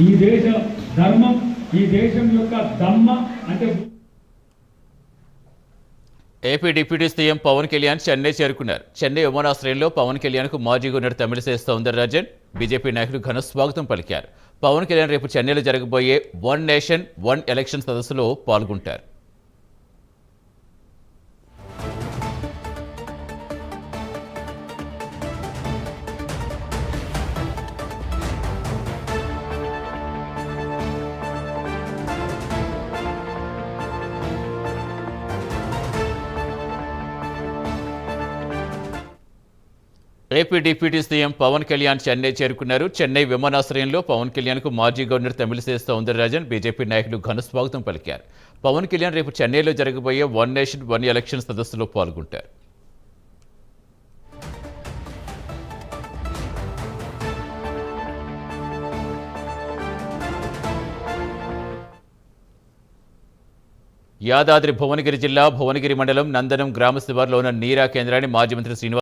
ఈ దేశ ధర్మం, ఈ దేశం యొక్క దమ్మ అంటే. AP deputy CM Pavan Kalyan Chennai చేరుకున్నారు. చెన్నై విమానాశ్రయంలో పవన్ కళ్యాణ్కు మాజీ గవర్నర్ తమిళిసై సౌందరరాజన్, బీజేపీ నాయకులు ఘన స్వాగతం పలికారు. పవన్ కళ్యాణ్ రేపు చెన్నైలో జరగబోయే వన్ నేషన్ వన్ ఎలక్షన్ సదస్సులో పాల్గొంటారు. AP deputy CM Pavan Kalyan Chennai చేరుకున్నారు. చెన్నై విమానాశ్రయంలో పవన్ కళ్యాణ్కు మాజీ గవర్నర్ తమిళిసై సౌందరరాజన్, బీజేపీ నాయకులు ఘన స్వాగతం పలికారు. పవన్ కళ్యాణ్ రేపు చెన్నైలో జరగబోయే వన్ నేషన్ వన్ ఎలక్షన్ సదస్సులో పాల్గొంటారు. యాదాద్రి భువనగిరి జిల్లా భువనగిరి మండలం నందనం గ్రామ శివారులో ఉన్న నీరా కేంద్రాన్ని మాజీ మంత్రి శ్రీనివాస్